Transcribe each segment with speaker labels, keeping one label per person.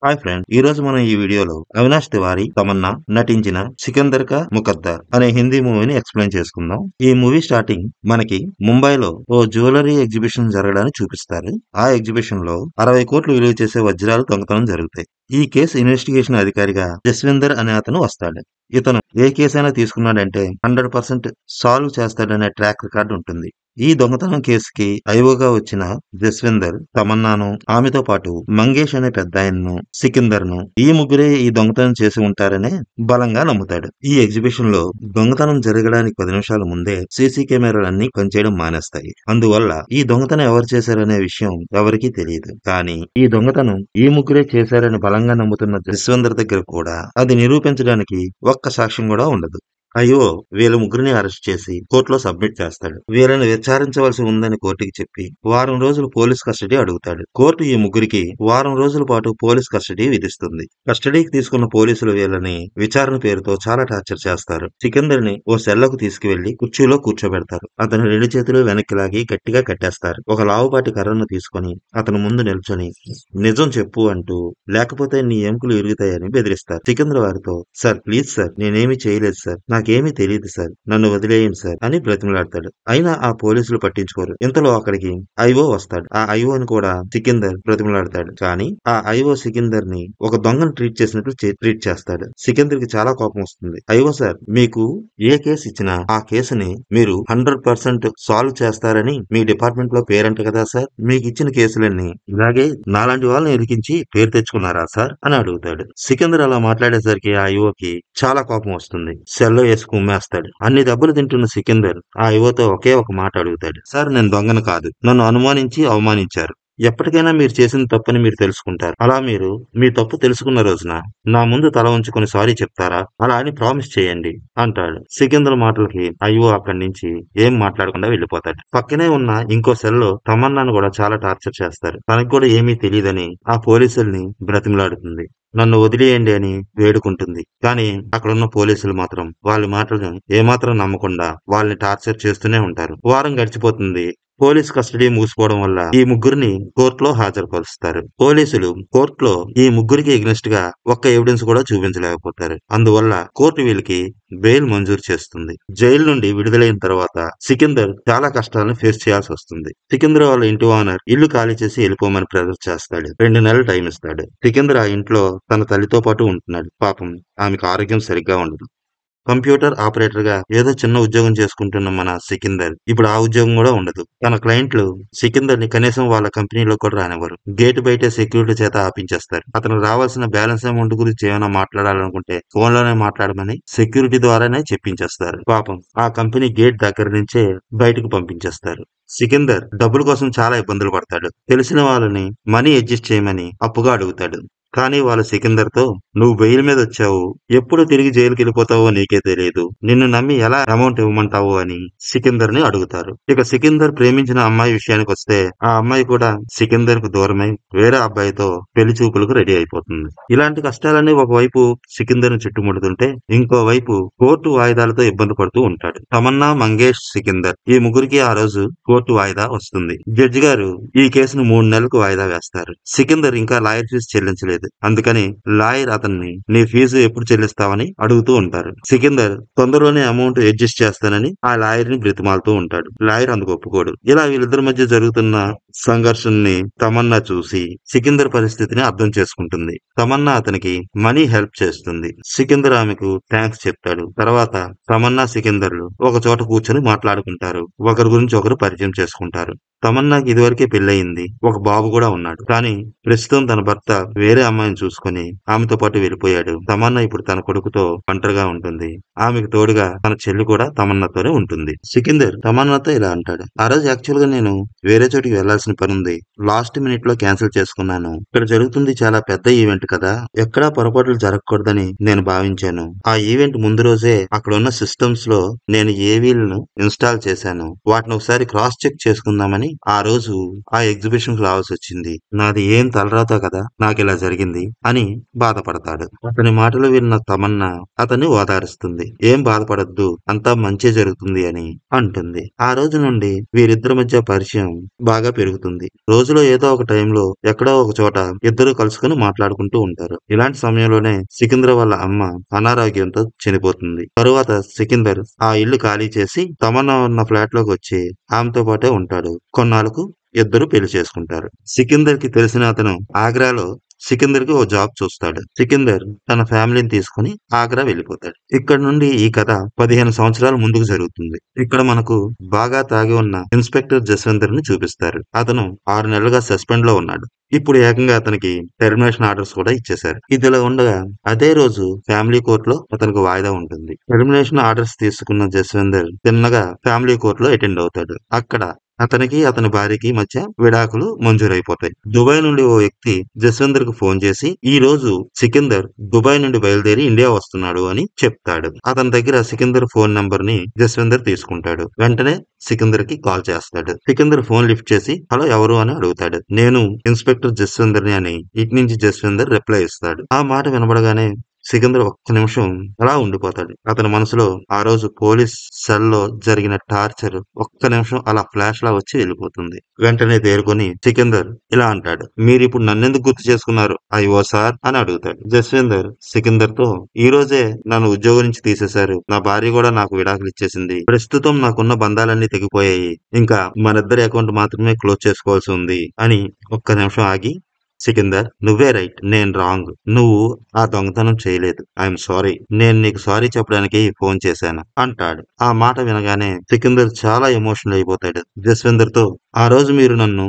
Speaker 1: Hi friend, ఈ రోజు మనం ఈ వీడియోలో అవినాష్ తివారీ, తమన్నా నటించిన సికందర్ కా ముకద్దర్ అనే హిందీ మూవీని ఎక్స్ప్లెయిన్ చేసుకుందాం. ఈ మూవీ స్టార్టింగ్ మనకి ముంబైలో ఓ జ్యువెలరీ ఎగ్జిబిషన్ జరగడాన్ని చూపిస్తారు. ఆ ఎగ్జిబిషన్ లో 60 కోట్లు విలువ చేసే వజ్రాలు దొంగతనం జరుగుతాయి. ఈ కేసు ఇన్వెస్టిగేషన్ అధికారిగా జస్విందర్ అనే అతను వస్తాడు. ఇతను ఏ కేసైనా తీసుకున్నాడంటే 100% సాల్వ్ చేస్తాడనే ట్రాక్ రికార్డు ఉంటుంది. ఈ దొంగతనం కేసుకి ఐఓగా వచ్చిన జస్విందర్ తమన్నాను, ఆమెతో పాటు మంగేష్ అనే పెద్దాయన్ను, సికిందర్ ను ఈ ముగ్గురే ఈ దొంగతనం చేసి ఉంటారనే బలంగా నమ్ముతాడు. ఈ ఎగ్జిబిషన్ లో దొంగతనం జరగడానికి 10 నిమిషాల ముందే సీసీ కెమెరాలన్నీ పనిచేయడం మానేస్తాయి. అందువల్ల ఈ దొంగతనం ఎవరు చేశారనే విషయం ఎవరికీ తెలియదు. కానీ ఈ దొంగతనం ఈ ముగ్గురే చేశారని బలంగా నమ్ముతున్న జస్విందర్ దగ్గర కూడా అది నిరూపించడానికి ఒక్క సాక్ష్యం కూడా ఉండదు. అయ్యో, వీళ్ళ ముగ్గురిని అరెస్ట్ చేసి కోర్టులో సబ్మిట్ చేస్తాడు. వీళ్ళని విచారించవలసి ఉందని కోర్టుకి చెప్పి వారం రోజులు పోలీస్ కస్టడీ అడుగుతాడు. కోర్టు ఈ ముగ్గురికి వారం రోజుల పాటు పోలీస్ కస్టడీ విధిస్తుంది. కస్టడీకి తీసుకున్న పోలీసులు వీళ్ళని విచారణ పేరుతో చాలా టార్చర్ చేస్తారు. సికిందర్ ని ఓ సెల్లకు తీసుకువెళ్లి కుర్చీలో కూర్చోబెడతారు. అతని 2 చేతులు వెనక్కి లాగి గట్టిగా కట్టేస్తారు. ఒక లావుపాటి కర్రను తీసుకుని అతని ముందు నిల్చొని నిజం చెప్పు అంటూ, లేకపోతే నీ ఎముకలు ఇరుగుతాయని బెదిరిస్తారు. సికిందర్ వారితో, సార్ ప్లీజ్ సార్, నేనేమీ చేయలేదు సార్, నాకేమీ తెలియదు సార్, నన్ను వదిలేయండి సార్ అని బ్రతిమలాడతాడు. అయినా ఆ పోలీసులు పట్టించుకోరు. ఇంతలో అక్కడికి ఐఓ వస్తాడు. ఆ ఐఓని కూడా సికిందర్ బ్రతిమలాడతాడు. కానీ ఆ ఐఓ సికిందర్ ని ఒక దొంగను ట్రీట్ చేసినట్లు ట్రీట్ చేస్తాడు. సికిందర్ కి చాలా కోపం వస్తుంది. ఐఓ సార్, మీకు ఏ కేసు ఇచ్చినా ఆ కేసుని మీరు 100% సాల్వ్ చేస్తారని మీ డిపార్ట్మెంట్ లో పేరంట కదా సార్, మీకు ఇచ్చిన కేసులన్నీ ఇలాగే నాలాంటి వాళ్ళని ఇరికించి పేరు తెచ్చుకున్నారా సార్ అని అడుగుతాడు. సికిందర్ అలా మాట్లాడేసరికి ఆ ఐఓకి చాలా కోపం వస్తుంది. సెల్లో వేసి కుమ్మేస్తాడు. అన్ని దెబ్బలు తింటున్న సికిందర్ ఆ ఐఓతో ఒకే ఒక మాట అడుగుతాడు. సార్, నేను దొంగను కాదు, నన్ను అనుమానించి అవమానించారు. ఎప్పటికైనా మీరు చేసిన తప్పని మీరు తెలుసుకుంటారు. అలా మీరు మీ తప్పు తెలుసుకున్న రోజున నా ముందు తల ఉంచుకొని సారీ చెప్తారా, అలా అని ప్రామిస్ చేయండి అంటాడు. సికిందర్ మాటలకి అయ్యో అక్కడి నుంచి ఏం మాట్లాడకుండా వెళ్లిపోతాడు. పక్కనే ఉన్న ఇంకో సెల్లో తమన్నాను కూడా చాలా టార్చర్ చేస్తారు. తనకు కూడా ఏమీ తెలియదని ఆ పోలీసుల్ని బ్రతిమలాడుతుంది. నన్ను వదిలేయండి అని వేడుకుంటుంది. కానీ అక్కడున్న పోలీసులు మాత్రం వాళ్ళ మాటలను ఏమాత్రం నమ్మకుండా వాళ్ళని టార్చర్ చేస్తూనే ఉంటారు. వారం గడిచిపోతుంది. పోలీస్ కస్టడీ మూసిపోవడం వల్ల ఈ ముగ్గురిని కోర్టులో హాజరుపరుస్తారు. పోలీసులు కోర్టులో ఈ ముగ్గురికి ఎగ్నెస్ట్ గా ఒక్క ఎవిడెన్స్ కూడా చూపించలేకపోతారు. అందువల్ల కోర్టు వీళ్ళకి బెయిల్ మంజూరు చేస్తుంది. జైలు నుండి విడుదలైన తర్వాత సికిందర్ చాలా కష్టాలను ఫేస్ చేయాల్సి వస్తుంది. సికిందర్ వాళ్ళ ఇంటి ఓనర్ ఇల్లు ఖాళీ చేసి వెళ్ళిపోమని ప్రెజర్ చేస్తాడు. 2 నెలలు టైం ఇస్తాడు. సికిందర్ ఆ ఇంట్లో తన తల్లితో పాటు ఉంటున్నాడు. పాపం ఆమెకు ఆరోగ్యం సరిగ్గా ఉండదు. కంప్యూటర్ ఆపరేటర్ గా ఏదో చిన్న ఉద్యోగం చేసుకుంటున్న మన సికిందర్ ఇప్పుడు ఆ ఉద్యోగం కూడా ఉండదు. తన క్లయింట్లు సికిందర్ ని కనీసం వాళ్ళ కంపెనీలో కూడా రానివ్వరు. గేట్ బయటే సెక్యూరిటీ చేత ఆపించేస్తారు. అతను రావాల్సిన బ్యాలెన్స్ అమౌంట్ గురించి ఏమైనా మాట్లాడాలనుకుంటే ఫోన్ లోనే మాట్లాడమని సెక్యూరిటీ ద్వారానే చెప్పించేస్తారు. పాపం ఆ కంపెనీ గేట్ దగ్గర నుంచే బయటకు పంపించేస్తారు. సికిందర్ డబ్బుల కోసం చాలా ఇబ్బందులు పడతాడు. తెలిసిన వాళ్ళని మనీ అడ్జస్ట్ చేయమని అప్పుగా అడుగుతాడు. కానీ వాళ్ళ సికిందర్ తో, నువ్వు బెయిల్ మీద వచ్చావు, ఎప్పుడు తిరిగి జైలుకి వెళ్ళిపోతావో నీకే తెలియదు, నిన్ను నమ్మి ఎలా అమౌంట్ ఇవ్వమంటావు అని సికిందర్ ని అడుగుతారు. ఇక సికిందర్ ప్రేమించిన అమ్మాయి విషయానికి వస్తే ఆ అమ్మాయి కూడా సికిందర్ కు దూరమై వేరే అబ్బాయితో పెళ్లి చూపులకు రెడీ అయిపోతుంది. ఇలాంటి కష్టాలన్నీ ఒకవైపు సికిందర్ ని చుట్టుముడుతుంటే ఇంకోవైపు కోర్టు వాయిదాలతో ఇబ్బంది పడుతూ ఉంటాడు. తమన్నా, మంగేష్, సికిందర్ ఈ ముగ్గురికి ఆ రోజు కోర్టు వాయిదా వస్తుంది. జడ్జి గారు ఈ కేసును 3 నెలలకు వాయిదా వేస్తారు. సికిందర్ ఇంకా లాయర్ ఫీజు చెల్లించలేదు. అందుకని లాయర్ అతన్ని నీ ఫీజు ఎప్పుడు చెల్లిస్తావని అడుగుతూ ఉంటారు. సికిందర్ తొందరలోనే అమౌంట్ అడ్జస్ట్ చేస్తానని ఆ లాయర్ ని బ్రతిమాలుతూ ఉంటాడు. లాయర్ అందుకు ఒప్పుకోడు. ఇలా వీళ్ళిద్దరి మధ్య జరుగుతున్న సంఘర్షణని తమన్నా చూసి సికిందర్ పరిస్థితిని అర్థం చేసుకుంటుంది. తమన్నా అతనికి మనీ హెల్ప్ చేస్తుంది. సికిందర్ ఆమెకు థ్యాంక్స్ చెప్తాడు. తర్వాత తమన్నా, సికిందర్లు ఒక చోట కూర్చొని మాట్లాడుకుంటారు. ఒకరి గురించి ఒకరు పరిచయం చేసుకుంటారు. తమన్నాకి ఇదివరకే పెళ్ళయింది. ఒక బాబు కూడా ఉన్నాడు. కానీ ప్రస్తుతం తన భర్త వేరే అమ్మాయిని చూసుకుని ఆమెతో పాటు వెళ్ళిపోయాడు. తమన్నా ఇప్పుడు తన కొడుకుతో ఒంటరిగా ఉంటుంది. ఆమెకు తోడుగా తన చెల్లి కూడా తమన్నాతోనే ఉంటుంది. సికిందర్ తమన్నాతో ఇలా అంటాడు, ఆ రోజు యాక్చువల్ గా నేను వేరే చోటికి వెళ్లాల్సిన పని ఉంది. లాస్ట్ మినిట్ లో క్యాన్సిల్ చేసుకున్నాను. ఇక్కడ జరుగుతుంది చాలా పెద్ద ఈవెంట్ కదా, ఎక్కడా పొరపాట్లు జరగకూడదని నేను భావించాను. ఆ ఈవెంట్ ముందు రోజే అక్కడ ఉన్న సిస్టమ్స్ లో నేను ఏవీలను ఇన్స్టాల్ చేశాను. వాటిని ఒకసారి క్రాస్ చెక్ చేసుకుందామని ఆ రోజు ఆ ఎగ్జిబిషన్ కు రావాల్సి వచ్చింది. నాది ఏం తలరాతో కదా నాకు ఇలా జరిగింది జరిగింది అని బాధపడతాడు. అతని మాటలు విన్న తమన్నా అతన్ని ఓదారుస్తుంది. ఏం బాధపడద్దు, అంతా మంచే జరుగుతుంది అని అంటుంది. ఆ రోజు నుండి వీరిద్దరి మధ్య పరిచయం బాగా పెరుగుతుంది. రోజులో ఏదో ఒక టైంలో ఎక్కడో ఒక చోట ఇద్దరు కలుసుకుని మాట్లాడుకుంటూ ఉంటారు. ఇలాంటి సమయంలోనే సికిందర్ వాళ్ళ అమ్మ అనారోగ్యంతో చనిపోతుంది. తరువాత సికిందర్ ఆ ఇల్లు ఖాళీ చేసి తమన్నా ఉన్న ఫ్లాట్ లోకి వచ్చి ఆమెతో పాటే ఉంటాడు. కొన్నాళ్లకు ఇద్దరు పెళ్లి చేసుకుంటారు. సికిందర్ కి తెలిసిన అతను ఆగ్రాలో సికిందర్ కి ఓ జాబ్ చూస్తాడు. సికిందర్ తన ఫ్యామిలీని తీసుకుని ఆగ్రా వెళ్ళిపోతాడు. ఇక్కడ నుండి ఈ కథ 15 సంవత్సరాల ముందుకు జరుగుతుంది. ఇక్కడ మనకు బాగా తాగి ఉన్న ఇన్స్పెక్టర్ జస్వందర్ ని చూపిస్తారు. అతను 6 నెలలుగా సస్పెండ్ లో ఉన్నాడు. ఇప్పుడు ఏకంగా అతనికి టెర్మినేషన్ ఆర్డర్స్ కూడా ఇచ్చేశారు. ఇదిలా ఉండగా అదే రోజు ఫ్యామిలీ కోర్టులో అతనికి వాయిదా ఉంటుంది. టెర్మినేషన్ ఆర్డర్స్ తీసుకున్న జస్వందర్ తిన్నగా ఫ్యామిలీ కోర్టులో అటెండ్ అవుతాడు. అక్కడ అతనికి అతని భార్యకి మధ్య విడాకులు మంజూరైపోతాయి. దుబాయ్ నుండి ఓ వ్యక్తి జస్వందర్ కు ఫోన్ చేసి ఈ రోజు సికిందర్ దుబాయ్ నుండి బయలుదేరి ఇండియా వస్తున్నాడు అని చెప్తాడు. అతని దగ్గర సికిందర్ ఫోన్ నంబర్ ని జస్వందర్ తీసుకుంటాడు. వెంటనే సికిందర్ కి కాల్ చేస్తాడు. సికిందర్ ఫోన్ లిఫ్ట్ చేసి హలో ఎవరు అని అడుగుతాడు. నేను ఇన్స్పెక్టర్ జస్వందర్ ని అని ఇటు నుంచి జస్వందర్ రిప్లై ఇస్తాడు. ఆ మాట వినబడగానే సికిందర్ ఒక్క నిమిషం అలా ఉండిపోతాడు. అతని మనసులో ఆ రోజు పోలీస్ సెల్ లో జరిగిన టార్చర్ ఒక్క నిమిషం అలా ఫ్లాష్ లా వచ్చి వెళ్ళిపోతుంది. వెంటనే తేరుకొని సికిందర్ ఇలా అంటాడు, మీరు ఇప్పుడు నన్నెందుకు గుర్తు చేసుకున్నారు అయ్యో సార్ అని అడుగుతాడు. జస్విందర్ సికిందర్ తో ఈ రోజే నన్ను ఉద్యోగం నుంచి తీసేశారు. నా భార్య కూడా నాకు విడాకులు ఇచ్చేసింది. ప్రస్తుతం నాకున్న బంధాలన్నీ తెగిపోయాయి. ఇంకా మనిద్దరి అకౌంట్ మాత్రమే క్లోజ్ చేసుకోవాల్సి ఉంది అని ఒక్క నిమిషం ఆగి సికిందర్ నువ్వే రైట్, నేను రాంగ్. నువ్వు ఆ దొంగతనం చేయలేదు. I'm sorry. నేను నీకు సారీ చెప్పడానికి ఫోన్ చేశాను అంటాడు. ఆ మాట వినగానే సికిందర్ చాలా ఎమోషనల్ అయిపోతాడు. జస్విందర్ తో ఆ రోజు మీరు నన్ను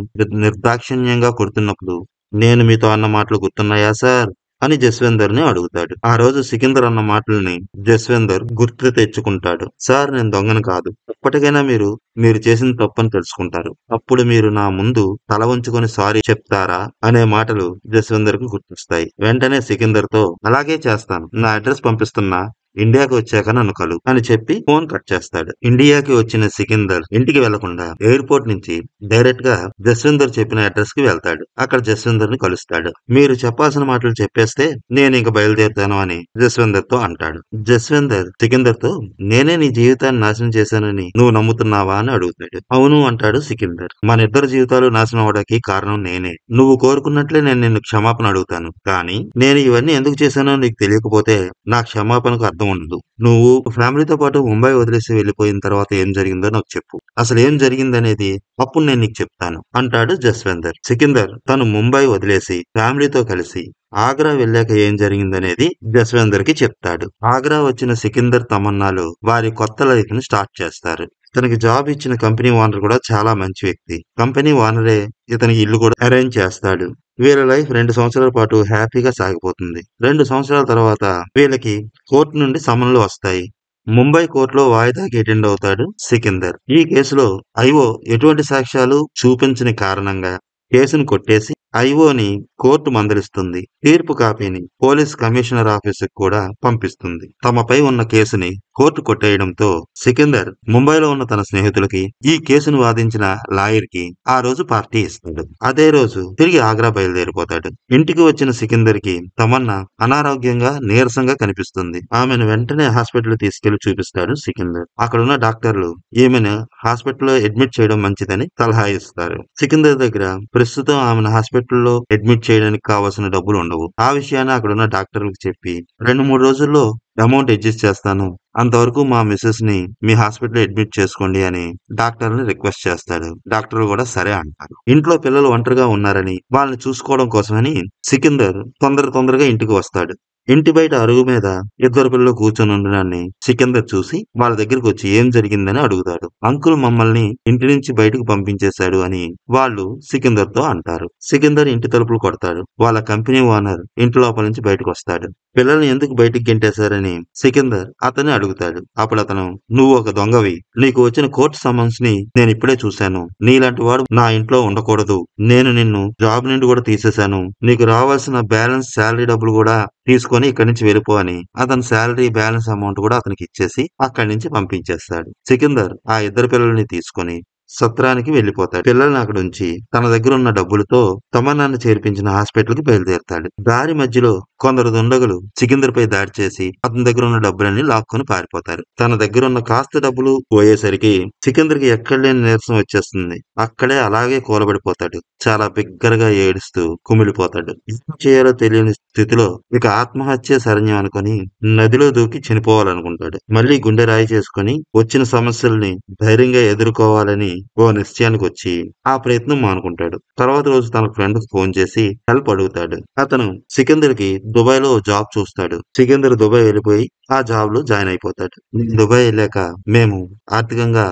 Speaker 1: నిర్దాక్షిణ్యంగా కొడుతున్నప్పుడు నేను మీతో అన్న మాటలు గుర్తున్నాయా సార్ అని జస్విందర్ ని అడుగుతాడు. ఆ రోజు సికిందర్ అన్న మాటల్ని జస్విందర్ గుర్తు తెచ్చుకుంటాడు. సార్ నేను దొంగను కాదు. ఎప్పటికైనా మీరు చేసిన తప్పని తెలుసుకుంటారు. అప్పుడు మీరు నా ముందు తల వంచుకొని సారీ చెప్తారా అనే మాటలు జస్విందర్ కు గుర్తొస్తాయి. వెంటనే సికిందర్ తో అలాగే చేస్తాను. నా అడ్రస్ పంపిస్తున్నా, ఇండియాకి వచ్చాక నన్ను కలు అని చెప్పి ఫోన్ కట్ చేస్తాడు. ఇండియాకి వచ్చిన సికిందర్ ఇంటికి వెళ్లకుండా ఎయిర్పోర్ట్ నుంచి డైరెక్ట్ గా జస్విందర్ చెప్పిన అడ్రస్ కి వెళ్తాడు. అక్కడ జస్విందర్ ని కలుస్తాడు. మీరు చెప్పాల్సిన మాటలు చెప్పేస్తే నేను ఇంక బయలుదేరుతాను అని జస్విందర్ తో అంటాడు. జస్విందర్ సికిందర్ తో నేనే నీ జీవితాన్ని నాశనం చేశానని నువ్వు నమ్ముతున్నావా అని అడుగుతాడు. అవును అంటాడు సికిందర్. మన ఇద్దరు జీవితాలు నాశనం అవడానికి కారణం నేనే. నువ్వు కోరుకున్నట్లే నేను నిన్ను క్షమాపణ అడుగుతాను. కానీ నేను ఇవన్నీ ఎందుకు చేశానో నీకు తెలియకపోతే నా క్షమాపణకు అర్థం ఉండదు. నువ్వు ఫ్యామిలీతో పాటు ముంబై వదిలేసి వెళ్లిపోయిన తర్వాత ఏం జరిగిందో నాకు చెప్పు. అసలు ఏం జరిగిందనేది అప్పుడు నేను నీకు చెప్తాను అంటాడు జస్వందర్. సికిందర్ తను ముంబై వదిలేసి ఫ్యామిలీతో కలిసి ఆగ్రా వెళ్ళాక ఏం జరిగిందనేది జస్వందర్ కి చెప్తాడు. ఆగ్రా వచ్చిన సికిందర్ తమన్నాలు వారి కొత్త లైఫ్ ని స్టార్ట్ చేస్తారు. తనకి జాబ్ ఇచ్చిన కంపెనీ ఓనర్ కూడా చాలా మంచి వ్యక్తి. కంపెనీ ఓనరే ఇతనికి ఇల్లు కూడా అరేంజ్ చేస్తాడు. వీళ్ళ లైఫ్ 2 సంవత్సరాల పాటు హ్యాపీగా సాగిపోతుంది. 2 సంవత్సరాల తర్వాత వీళ్ళకి కోర్టు నుండి సమన్లు వస్తాయి. ముంబై కోర్టులో వాయిదాకి అటెండ్ అవుతాడు సికిందర్. ఈ కేసులో ఐఓ ఎటువంటి సాక్ష్యాలు చూపించని కారణంగా కేసును కొట్టేసి ఐఓని కోర్టు మందలిస్తుంది. తీర్పు కాపీని పోలీస్ కమిషనర్ ఆఫీసుకు కూడా పంపిస్తుంది. తమపై ఉన్న కేసుని కోర్టు కొట్టేయడంతో సికిందర్ ముంబైలో ఉన్న తన స్నేహితులకి ఈ కేసును వాదించిన లాయర్ కి ఆ రోజు పార్టీ ఇస్తాడు. అదే రోజు తిరిగి ఆగ్రా బయలుదేరిపోతాడు. ఇంటికి వచ్చిన సికిందర్ కి తమన్నా అనారోగ్యంగా నీరసంగా కనిపిస్తుంది. ఆమెను వెంటనే హాస్పిటల్ తీసుకెళ్లి చూపిస్తాడు సికిందర్. అక్కడున్న డాక్టర్లు ఈమెను హాస్పిటల్లో అడ్మిట్ చేయడం మంచిదని సలహా ఇస్తారు. సికిందర్ దగ్గర ప్రస్తుతం ఆమెను హాస్పిటల్లో అడ్మిట్ చేయడానికి కావాల్సిన డబ్బులు ఉండవు. ఆ విషయాన్ని అక్కడున్న డాక్టర్లకు చెప్పి 2-3 రోజుల్లో అమౌంట్ అడ్జస్ట్ చేస్తాను, అంతవరకు మా మిస్సెస్ ని మీ హాస్పిటల్ అడ్మిట్ చేసుకోండి అని డాక్టర్ ని రిక్వెస్ట్ చేస్తాడు. డాక్టర్ కూడా సరే అంటారు. ఇంట్లో పిల్లలు ఒంటరిగా ఉన్నారని వాళ్ళని చూసుకోవడం కోసమని సికిందర్ తొందరగా ఇంటికి వస్తాడు. ఇంటి బయట అరుగు మీద ఇద్దరు పిల్లలు కూర్చొని ఉండడాన్ని సికిందర్ చూసి వాళ్ళ దగ్గరికి వచ్చి ఏం జరిగిందని అడుగుతాడు. అంకుల్ మమ్మల్ని ఇంటి నుంచి బయటకు పంపించేశాడు అని వాళ్ళు సికిందర్ తో అంటారు. సికిందర్ ఇంటి తలుపులు కొడతాడు. వాళ్ళ కంపెనీ ఓనర్ ఇంటి లోపల నుంచి బయటకు వస్తాడు. పిల్లల్ని ఎందుకు బయటికి గెంటేశారని సికిందర్ అతన్ని అడుగుతాడు. అప్పుడు అతను నువ్వు ఒక దొంగవి, నీకు వచ్చిన కోర్టు సమన్స్ ని నేను ఇప్పుడే చూశాను. నీలాంటి వాడు నా ఇంట్లో ఉండకూడదు. నేను నిన్ను జాబ్ నుండి కూడా తీసేశాను. నీకు రావాల్సిన బ్యాలెన్స్ శాలరీ డబ్బులు కూడా తీసుకొని ఇక్కడి నుంచి వెళ్ళిపో అని అతని శాలరీ బ్యాలెన్స్ అమౌంట్ కూడా అతనికి ఇచ్చేసి అక్కడి నుంచి పంపించేస్తాడు. సికిందర్ ఆ ఇద్దరు పిల్లల్ని తీసుకొని సత్రానికి వెళ్లిపోతాడు. పిల్లల్ని అక్కడుంచి తన దగ్గరున్న డబ్బులతో తమన్నాను చేర్పించిన హాస్పిటల్‌కి బయలుదేరతాడు. దారి మధ్యలో కొందరు దుండగులు సికిందర్‌పై దాడి చేసి అతని దగ్గరున్న డబ్బులన్నీ లాక్కొని పారిపోతారు. తన దగ్గరున్న కాస్త డబ్బులు పోయేసరికి సికిందర్‌కి ఎక్కడలేని నీరసం వచ్చేస్తుంది. అక్కడే అలాగే కూలబడిపోతాడు. చాలా బిగ్గరగా ఏడుస్తూ కుమిలిపోతాడు. ఏం చేయాలో తెలియని స్థితిలో ఇక ఆత్మహత్యే శరణ్యం అనుకొని నదిలో దూకి చనిపోవాలనుకుంటాడు. మళ్ళీ గుండె రాయి చేసుకొని వచ్చిన సమస్యల్ని ధైర్యంగా ఎదుర్కోవాలని ఓ నిశ్చయానికొచ్చి ఆ ప్రయత్నం మానుకుంటాడు. తర్వాత రోజు తన ఫ్రెండ్‌కి ఫోన్ చేసి హెల్ప్ అడుగుతాడు. అతను సికిందర్‌కి దుబాయ్‌లో జాబ్ చూస్తాడు. సికిందర్ దుబాయ్ వెళ్ళిపోయి ఆ జాబ్‌లో జాయిన్ అయిపోతాడు. నేను దుబాయ్ ఎళ్ళాక మేము ఆర్థికంగా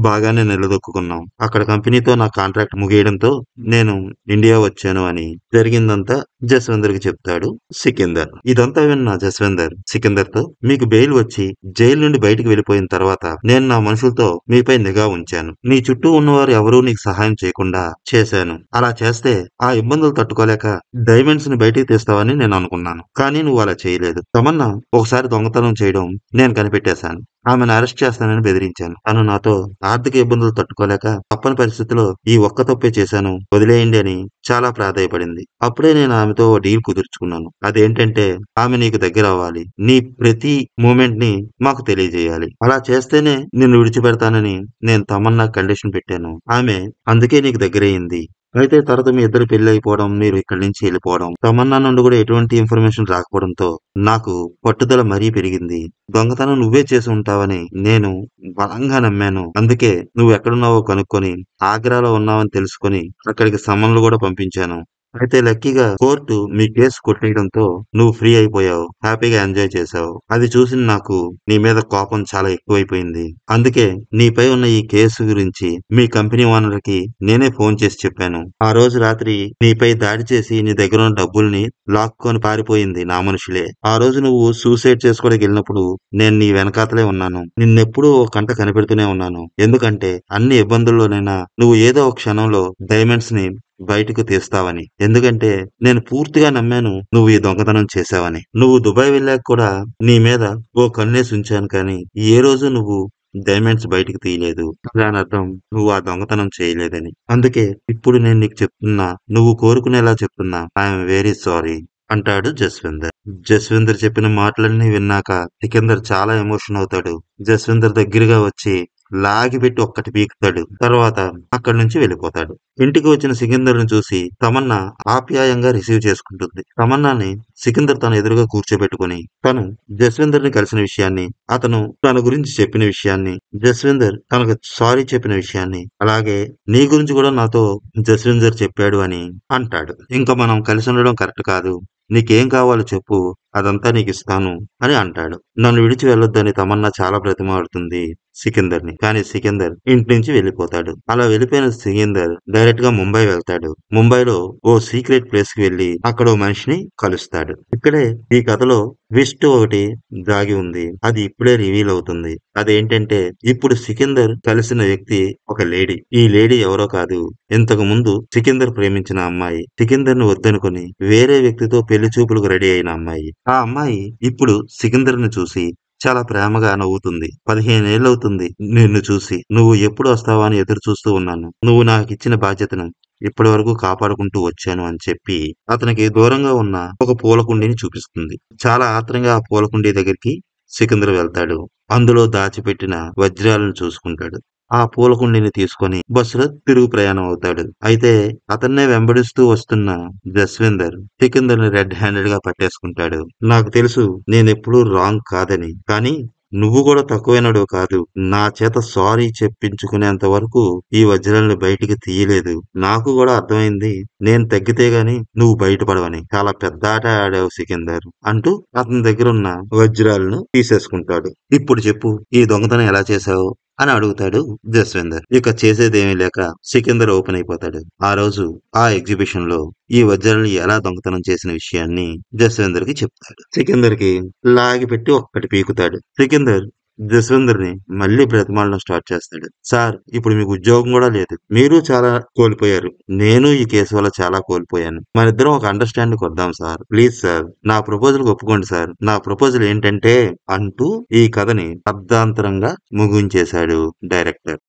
Speaker 1: బాగానే నిలదొక్కుకున్నాం. అక్కడ కంపెనీతో నా కాంట్రాక్ట్ ముగియడంతో నేను ఇండియా వచ్చాను అని జరిగిందంతా జస్వందర్‌కి చెప్తాడు సికిందర్. ఇదంతా విన్న జస్వందర్ సికిందర్‌తో మీకు బెయిల్ వచ్చి జైలు నుండి బయటికి వెళ్ళిపోయిన తర్వాత నేను నా మనుషులతో మీపై నిఘా ఉంచాను. నీ చుట్టూ ఉన్నవారు ఎవరూ నీకు సహాయం చేయకుండా చేశాను. అలా చేస్తే ఆ ఇబ్బందులు తట్టుకోలేక డైమండ్స్ ని బయటికి తీస్తావని నేను అనుకున్నాను. కానీ నువ్వు అలా చేయలేదు. తమన్నా ఒకసారి దొంగతనం చేయడం నేను కనిపెట్టేశాను. ఆమెను అరెస్ట్ చేస్తానని బెదిరించాను. తను నాతో ఆర్థిక ఇబ్బందులు తట్టుకోలేక తప్పని పరిస్థితిలో ఈ ఒక్క తప్పే చేశాను వదిలేయండి అని చాలా ప్రాధేయపడింది. అప్పుడే నేను ఆమెతో ఓ డీల్ కుదుర్చుకున్నాను. అదేంటంటే ఆమె నీకు దగ్గర అవ్వాలి. నీ ప్రతి మూమెంట్ ని మాకు తెలియజేయాలి. అలా చేస్తేనే నిన్ను విడిచిపెడతానని నేను తమన్నా కండిషన్ పెట్టాను. ఆమె అందుకే నీకు దగ్గరయ్యింది. అయితే తర్వాత మీ ఇద్దరు పెళ్లి అయిపోవడం, మీరు ఇక్కడి నుంచి వెళ్ళిపోవడం, తమన్నా నుండి కూడా ఎటువంటి ఇన్ఫర్మేషన్ రాకపోవడంతో నాకు పట్టుదల మరీ పెరిగింది. దొంగతనం నువ్వే చేసి ఉంటావని నేను బలంగా నమ్మాను. అందుకే నువ్వు ఎక్కడున్నావో కనుక్కొని ఆగ్రాలో ఉన్నావని తెలుసుకొని అక్కడికి సమన్లు కూడా పంపించాను. అయితే లక్కీగా కోర్టు మీ కేసు కొట్టేయడంతో నువ్వు ఫ్రీ అయిపోయావు. హ్యాపీగా ఎంజాయ్ చేశావు. అది చూసి నాకు నీ మీద కోపం చాలా ఎక్కువైపోయింది. అందుకే నీపై ఉన్న ఈ కేసు గురించి మీ కంపెనీ ఓనర్‌కి నేనే ఫోన్ చేసి చెప్పాను. ఆ రోజు రాత్రి నీపై దాడి చేసి నీ దగ్గరున్న డబ్బుల్ని లాక్కొని పారిపోయింది నా మనుషులే. ఆ రోజు నువ్వు సూసైడ్ చేసుకోవడానికి వెళ్ళినప్పుడు నేను నీ వెనకాతలే ఉన్నాను. నిన్నెప్పుడూ ఓ కంట కనిపెడుతూనే ఉన్నాను. ఎందుకంటే అన్ని ఇబ్బందుల్లోనైనా నువ్వు ఏదో ఒక క్షణంలో డైమండ్స్ ని బయటకు తీస్తావని. ఎందుకంటే నేను పూర్తిగా నమ్మాను నువ్వు ఈ దొంగతనం చేశావని. నువ్వు దుబాయ్ వెళ్ళాక కూడా నీ మీద ఓ కన్నేసి ఉంచాను కానీ ఏ రోజు నువ్వు డైమండ్స్ బయటికి తీయలేదు. దానర్థం నువ్వు ఆ దొంగతనం చేయలేదని. అందుకే ఇప్పుడు నేను నీకు చెప్తున్నా, నువ్వు కోరుకునేలా చెప్తున్నా. ఐఎమ్ వెరీ సారీ అంటాడు జస్విందర్. జస్విందర్ చెప్పిన మాటలన్నీ విన్నాక సికిందర్ చాలా ఎమోషన్ అవుతాడు. జస్విందర్ దగ్గరగా వచ్చి లాగిపెట్టి ఒక్కటి పీకుతాడు. తర్వాత అక్కడి నుంచి వెళ్ళిపోతాడు. ఇంటికి వచ్చిన సికిందర్‌ని చూసి తమన్నా ఆప్యాయంగా రిసీవ్ చేసుకుంటుంది. తమన్నాని సికిందర్ తన ఎదురుగా కూర్చోబెట్టుకొని తను జస్విందర్‌ని కలిసిన విషయాన్ని, అతను తన గురించి చెప్పిన విషయాన్ని, జస్విందర్ తనకు సారీ చెప్పిన విషయాన్ని, అలాగే నీ గురించి కూడా నాతో జస్విందర్ చెప్పాడు అని అంటాడు. ఇంకా మనం కలిసి ఉండడం కరెక్ట్ కాదు. నీకేం కావాలో చెప్పు. అదంతా నీకిస్తాను అని అంటాడు. నన్ను విడిచి వెళ్ళొద్దని తమన్నా చాలా బ్రతిమాలుతుంది సికిందర్‌ని. కానీ సికిందర్ ఇంటి నుంచి వెళ్ళిపోతాడు. అలా వెళ్ళిపోయిన సికిందర్ డైరెక్ట్ గా ముంబై వెళ్తాడు. ముంబైలో ఓ సీక్రెట్ ప్లేస్ కి వెళ్లి అక్కడ ఓ మనిషిని కలుస్తాడు. ఇక్కడే ఈ కథలో ట్విస్ట్ ఒకటి దాగి ఉంది. అది ఇప్పుడే రివీల్ అవుతుంది. అదేంటంటే ఇప్పుడు సికిందర్ కలిసిన వ్యక్తి ఒక లేడీ. ఈ లేడీ ఎవరో కాదు, ఇంతకు ముందు సికిందర్ ప్రేమించిన అమ్మాయి. సికిందర్ ను వద్దనుకొని వేరే వ్యక్తితో పెళ్లి చూపులకు రెడీ అయిన అమ్మాయి. ఆ అమ్మాయి ఇప్పుడు సికిందర్ ను చూసి చాలా ప్రేమగా నవ్వుతుంది. 15 ఏళ్లవుతుంది నిన్ను చూసి. నువ్వు ఎప్పుడు వస్తావా అని ఎదురు చూస్తూ ఉన్నాను. నువ్వు నాకిచ్చిన బాధ్యతను ఇప్పటి వరకు కాపాడుకుంటూ వచ్చాను అని చెప్పి అతనికి దూరంగా ఉన్న ఒక పూల కుండీని చూపిస్తుంది. చాలా ఆత్రంగా ఆ పూల కుండీ దగ్గరికి సికిందర్ వెళ్తాడు. అందులో దాచిపెట్టిన వజ్రాలను చూసుకుంటాడు. ఆ పూల కుండీని తీసుకొని బస్సులో తిరుగు ప్రయాణం అవుతాడు. అయితే అతన్నే వెంబడిస్తూ వస్తున్న జస్విందర్ సికిందర్ ని రెడ్ హ్యాండెడ్ గా పట్టేసుకుంటాడు. నాకు తెలుసు నేనెప్పుడూ రాంగ్ కాదని. కానీ నువ్వు కూడా తక్కువైనడు కాదు. నా చేత సారీ చెప్పించుకునేంత వరకు ఈ వజ్రాలను బయటికి తీయలేదు. నాకు కూడా అర్థమైంది నేను తగ్గితే గాని నువ్వు బయటపడవని. చాలా పెద్ద ఆట ఆడావు సికిందర్ అంటూ అతని దగ్గరున్న వజ్రాలను తీసేసుకుంటాడు. ఇప్పుడు చెప్పు ఈ దొంగతనం ఎలా చేశావు అని అడుగుతాడు జస్విందర్. ఇక చేసేదేమీ లేక సికిందర్ ఓపెన్ అయిపోతాడు. ఆ రోజు ఆ ఎగ్జిబిషన్ లో ఈ వజ్రాలను ఎలా దొంగతనం చేసిన విషయాన్ని జస్విందర్ కి చెప్తాడు. సికిందర్ కి లాగిపెట్టి ఒక్కటి పీకుతాడు. సికిందర్ జస్విందర్ ని మళ్ళీ బ్రతిమాలడం స్టార్ట్ చేస్తాడు. సార్ ఇప్పుడు మీకు ఉద్యోగం కూడా లేదు. మీరు చాలా కోల్పోయారు. నేను ఈ కేసు వల్ల చాలా కోల్పోయాను. మనిద్దరం ఒక అండర్స్టాండింగ్ వద్దాం సార్. ప్లీజ్ సార్ నా ప్రపోజల్ ఒప్పుకోండి సార్. నా ప్రపోజల్ ఏంటంటే అంటూ ఈ కథని అర్ధాంతరంగా ముగించేశాడు డైరెక్టర్.